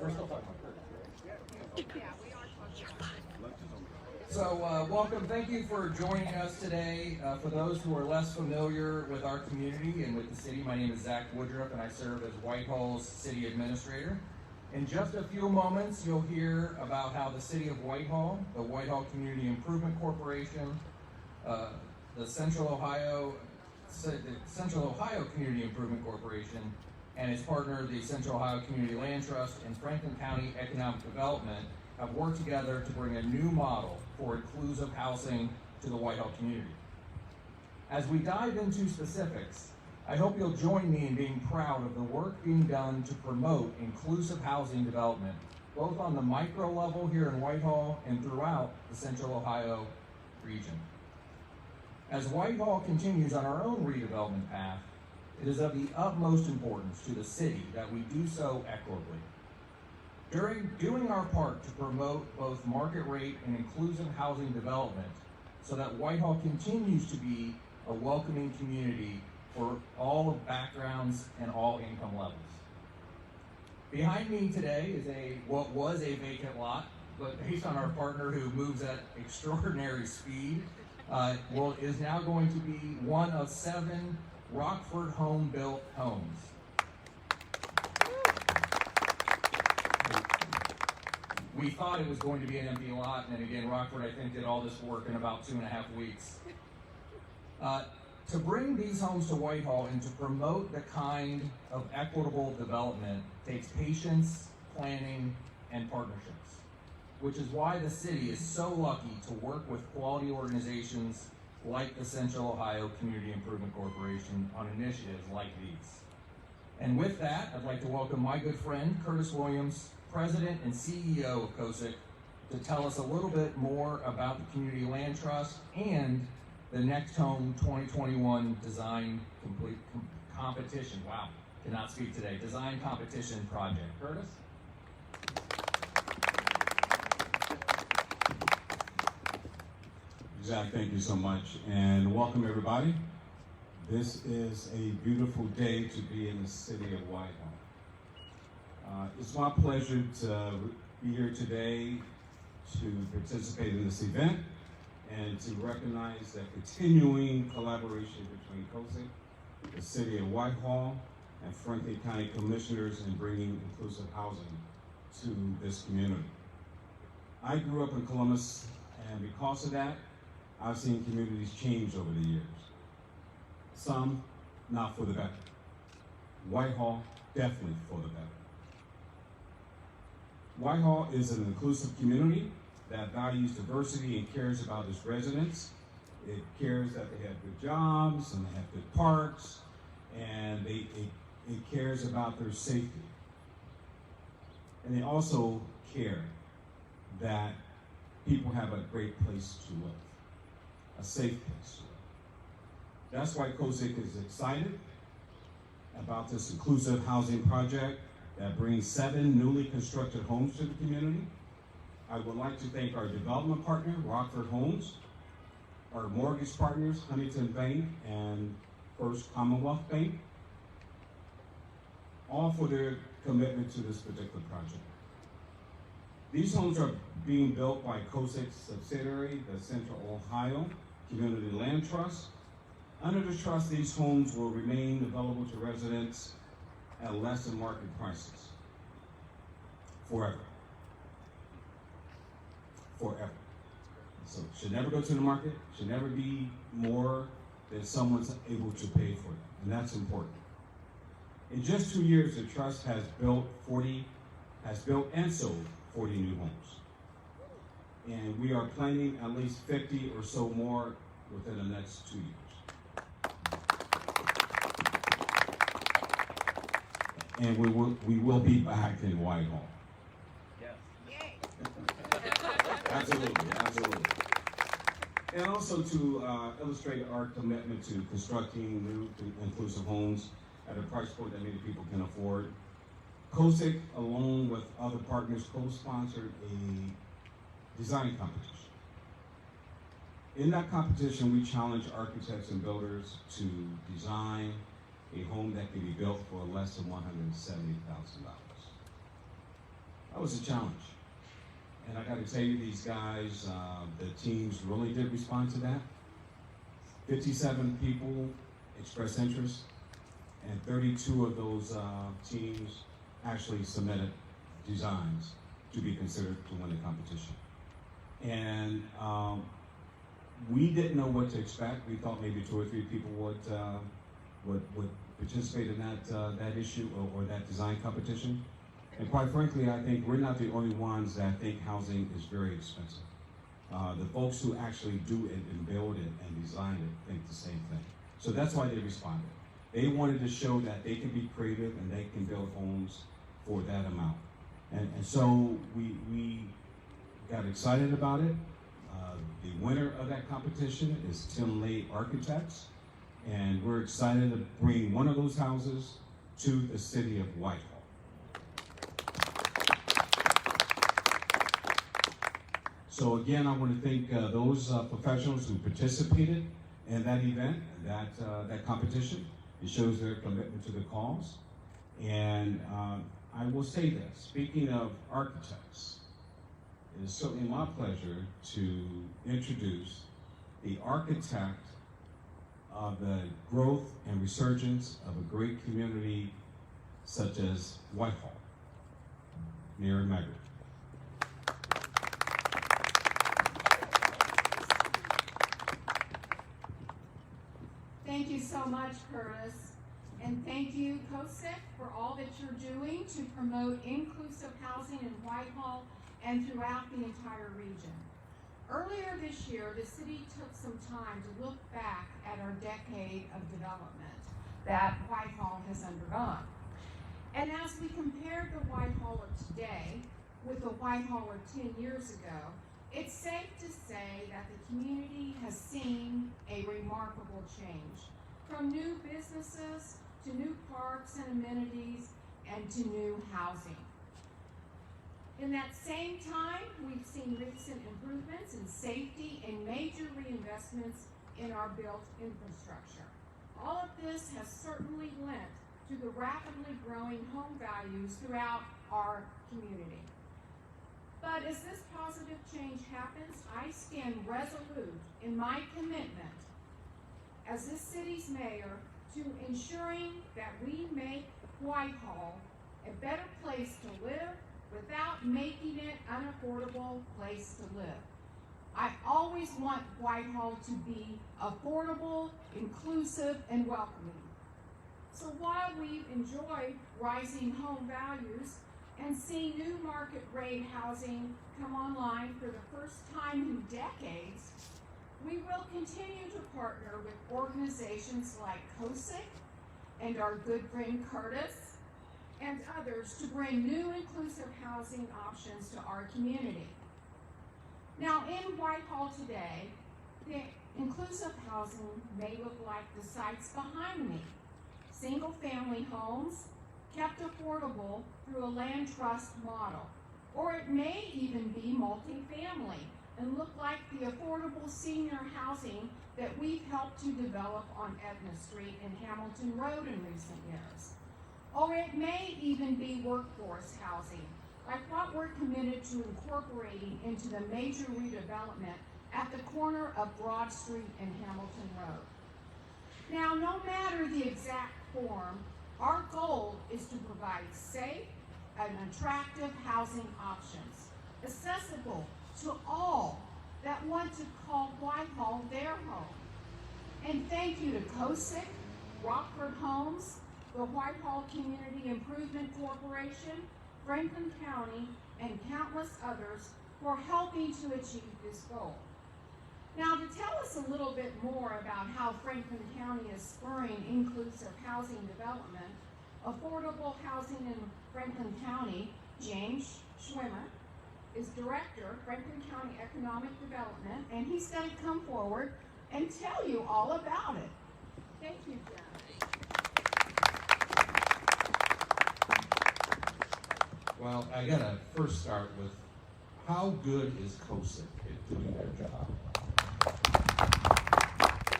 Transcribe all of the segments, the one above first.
We're still talking about So welcome, thank you for joining us today. For those who are less familiar with our community and with the city, my name is Zach Woodruff and I serve as Whitehall's city administrator. In just a few moments, you'll hear about how the city of Whitehall, the Whitehall Community Improvement Corporation, the Central Ohio Community Improvement Corporation, and its partner, the Central Ohio Community Land Trust and Franklin County Economic Development, have worked together to bring a new model for inclusive housing to the Whitehall community. As we dive into specifics, I hope you'll join me in being proud of the work being done to promote inclusive housing development, both on the micro level here in Whitehall and throughout the Central Ohio region. As Whitehall continues on our own redevelopment path, it is of the utmost importance to the city that we do so equitably. Doing our part to promote both market rate and inclusive housing development so that Whitehall continues to be a welcoming community for all of backgrounds and all income levels. Behind me today is what was a vacant lot, but based on our partner who moves at extraordinary speed, is now going to be one of 7 Rockford home-built homes. We thought it was going to be an empty lot, and again, Rockford, I think, did all this work in about 2.5 weeks. To bring these homes to Whitehall and to promote the kind of equitable development takes patience, planning, and partnerships, which is why the city is so lucky to work with quality organizations like the Central Ohio Community Improvement Corporation on initiatives like these. And with that, I'd like to welcome my good friend, Curtis Williams, President and CEO of COCIC, to tell us a little bit more about the Community Land Trust and the Next Home 2021 Design Competition. Wow, cannot speak today. Design Competition Project. Curtis? Zach, thank you so much, and welcome everybody. This is a beautiful day to be in the city of Whitehall. It's my pleasure to be here today to participate in this event and to recognize the continuing collaboration between COCIC, the city of Whitehall, and Franklin County Commissioners in bringing inclusive housing to this community. I grew up in Columbus, and because of that, I've seen communities change over the years. Some not for the better. Whitehall, definitely for the better. Whitehall is an inclusive community that values diversity and cares about its residents. It cares that they have good jobs and they have good parks, and it cares about their safety. And they also care that people have a great place to live, a safe place to live. That's why COCIC is excited about this inclusive housing project that brings 7 newly constructed homes to the community. I would like to thank our development partner, Rockford Homes, our mortgage partners, Huntington Bank and First Commonwealth Bank, all for their commitment to this particular project. These homes are being built by COCIC's subsidiary, the Central Ohio Community Land Trust. Under the trust, these homes will remain available to residents at less than market prices forever. Forever. So it should never go to the market, should never be more than someone's able to pay for it, and that's important. In just 2 years, the trust has built and sold 40 new homes. And we are planning at least 50 or so more within the next 2 years. And we will be back in Whitehall. Yes. Yay. Absolutely, absolutely. And also to illustrate our commitment to constructing new inclusive homes at a price point that many people can afford, COCIC, along with other partners, co-sponsored a design competition. In that competition, we challenge architects and builders to design a home that can be built for less than $170,000. That was a challenge. And I got to tell you, these guys, the teams really did respond to that. 57 people expressed interest, and 32 of those teams actually submitted designs to be considered to win the competition. And we didn't know what to expect. We thought maybe 2 or 3 people would participate in that issue or that design competition. And quite frankly, I think we're not the only ones that think housing is very expensive. The folks who actually do it and build it and design it think the same thing. So that's why they responded. They wanted to show that they can be creative and they can build homes for that amount. And so we got excited about it. The winner of that competition is Tim Lay Architects, and we're excited to bring one of those houses to the city of Whitehall. So again, I want to thank those professionals who participated in that event, that competition. It shows their commitment to the cause. And I will say this, speaking of architects, it is certainly my pleasure to introduce the architect of the growth and resurgence of a great community such as Whitehall, Mayor Maggard. Thank you so much, Curtis. And thank you, COCIC, for all that you're doing to promote inclusive housing in Whitehall and throughout the entire region. Earlier this year, the city took some time to look back at our decade of development that Whitehall has undergone. And as we compared the Whitehall of today with the Whitehall of 10 years ago, it's safe to say that the community has seen a remarkable change, from new businesses to new parks and amenities and to new housing. In that same time, we've seen recent improvements in safety and major reinvestments in our built infrastructure. All of this has certainly lent to the rapidly growing home values throughout our community. But as this positive change happens, I stand resolute in my commitment as this city's mayor to ensuring that we make Whitehall a better place to live without making it an unaffordable place to live. I always want Whitehall to be affordable, inclusive, and welcoming. So while we've enjoyed rising home values and seeing new market rate housing come online for the first time in decades, we will continue to partner with organizations like COCIC and our good friend Curtis and others to bring new inclusive housing options to our community. Now in Whitehall today, the inclusive housing may look like the sites behind me. Single-family homes kept affordable through a land trust model, or it may even be multifamily and look like the affordable senior housing that we've helped to develop on Etna Street and Hamilton Road in recent years. Or it may even be workforce housing, like what we're committed to incorporating into the major redevelopment at the corner of Broad Street and Hamilton Road. Now, no matter the exact form, our goal is to provide safe and attractive housing options, accessible to all that want to call Whitehall their home. And thank you to COCIC, Rockford Homes, the Whitehall Community Improvement Corporation, Franklin County, and countless others for helping to achieve this goal. Now, to tell us a little bit more about how Franklin County is spurring inclusive housing development, affordable housing in Franklin County, James Schimmer is Director, Franklin County Economic Development, and he's going to come forward and tell you all about it. Thank you, John. Well, I gotta first start with, how good is COCIC at doing their job?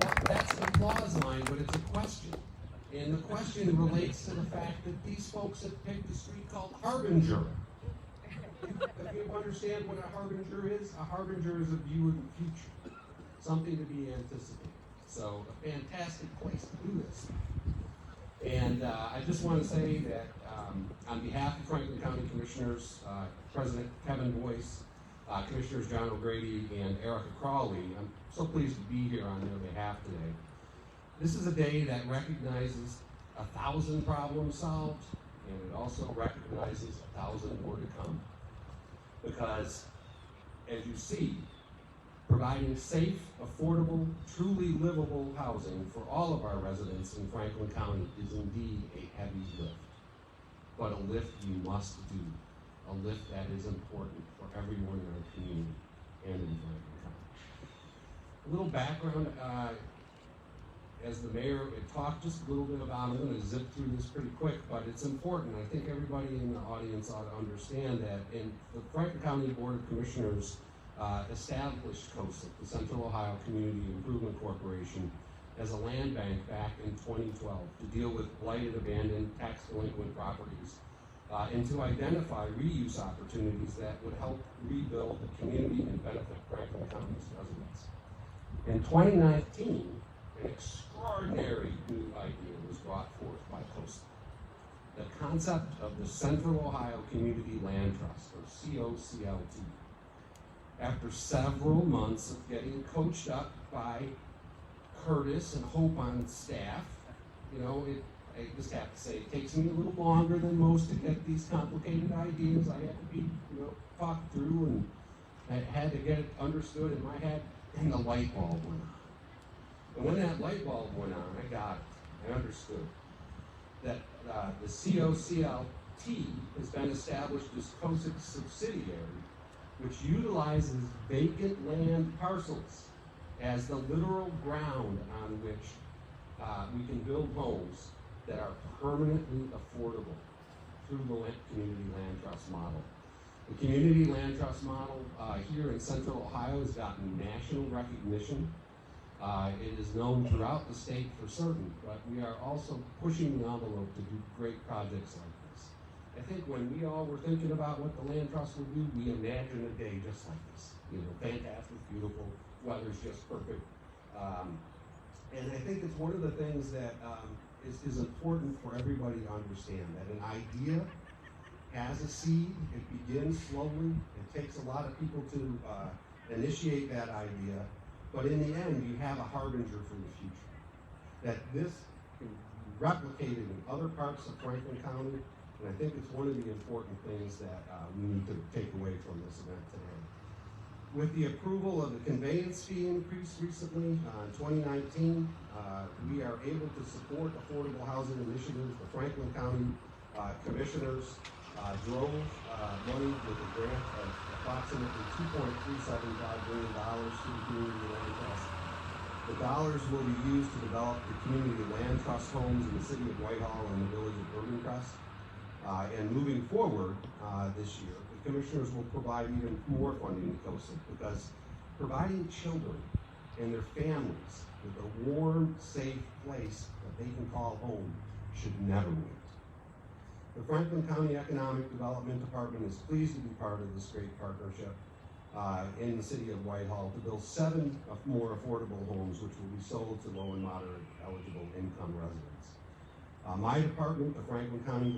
Well, that's an applause line, but it's a question. And the question relates to the fact that these folks have picked a street called Harbinger. If you understand what a harbinger is a view of the future, something to be anticipated. So a fantastic place to do this. And I just want to say that on behalf of Franklin County Commissioners, President Kevin Boyce, Commissioners John O'Grady and Erica Crawley, I'm so pleased to be here on their behalf today. This is a day that recognizes 1,000 problems solved, and it also recognizes 1,000 more to come. Because, as you see, providing safe, affordable, truly livable housing for all of our residents in Franklin County is indeed a heavy lift. But a lift you must do, a lift that is important for everyone in our community and in Franklin County. A little background, as the mayor had talked just a little bit about, I'm going to zip through this pretty quick, but it's important. I think everybody in the audience ought to understand that in the Franklin County Board of Commissioners established COCIC, the Central Ohio Community Improvement Corporation, as a land bank back in 2012 to deal with blighted, abandoned, tax delinquent properties, and to identify reuse opportunities that would help rebuild the community and benefit Franklin County's residents. In 2019, an extraordinary new idea was brought forth by COCIC. The concept of the Central Ohio Community Land Trust, or COCLT. After several months of getting coached up by Curtis and Hope on staff, you know, I just have to say, it takes me a little longer than most to get these complicated ideas. I had to be, talked through, and I had to get it understood in my head, and the light bulb went on. And when that light bulb went on, I got it. I understood that the COCLT has been established as COCIC's subsidiary, which utilizes vacant land parcels as the literal ground on which we can build homes that are permanently affordable through the Community Land Trust model. The Community Land Trust model here in Central Ohio has gotten national recognition. It is known throughout the state for certain, but we are also pushing the envelope to do great projects like this. I think when we all were thinking about what the Land Trust would do, we imagined a day just like this. Fantastic, beautiful, weather's just perfect. And I think it's one of the things that is important for everybody to understand, that an idea has a seed, it begins slowly, it takes a lot of people to initiate that idea, but in the end, you have a harbinger for the future. That this can be replicated in other parts of Franklin County, and I think it's one of the important things that we need to take away from this event today. With the approval of the conveyance fee increase recently in 2019, we are able to support affordable housing initiatives. The Franklin County Commissioners drove money with a grant of approximately $2.375 billion to the Community Land Trust. The dollars will be used to develop the Community Land Trust homes in the city of Whitehall and the village of Urban Crest. And moving forward this year, the Commissioners will provide even more funding to COCIC, because providing children and their families with a warm, safe place that they can call home should never wait. The Franklin County Economic Development Department is pleased to be part of this great partnership in the city of Whitehall to build 7 more affordable homes, which will be sold to low and moderate eligible income residents. My department, the Franklin County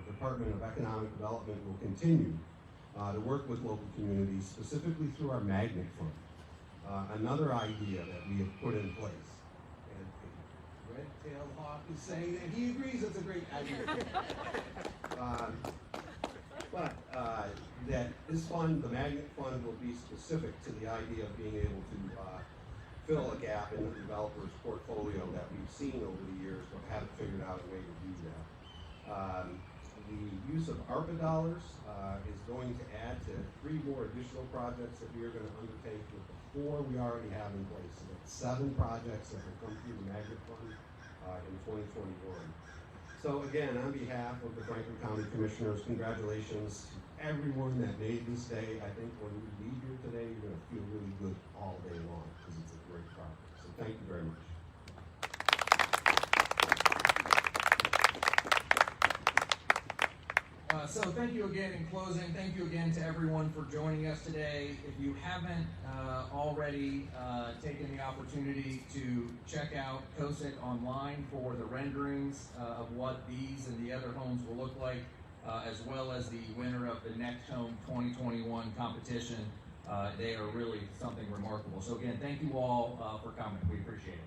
Department of Economic Development, will continue to work with local communities, specifically through our Magnet Fund. Another idea that we have put in place. And a red-tailed hawk is saying that he agrees it's a great idea. That this fund, the Magnet Fund, will be specific to the idea of being able to fill a gap in the developer's portfolio that we've seen over the years, but haven't figured out a way to do that. The use of ARPA dollars is going to add to 3 more additional projects that we are going to undertake with the 4 we already have in place. So that's 7 projects that will come through the Maggard Fund in 2021. So again, on behalf of the Franklin County Commissioners, congratulations to everyone that made this day. I think when we leave here today, you're going to feel really good all day long, because it's a great project. So thank you very much. So thank you again in closing. Thank you again to everyone for joining us today. If you haven't already taken the opportunity to check out COCIC online for the renderings of what these and the other homes will look like, as well as the winner of the Next Home 2021 competition, they are really something remarkable. So again, thank you all for coming. We appreciate it.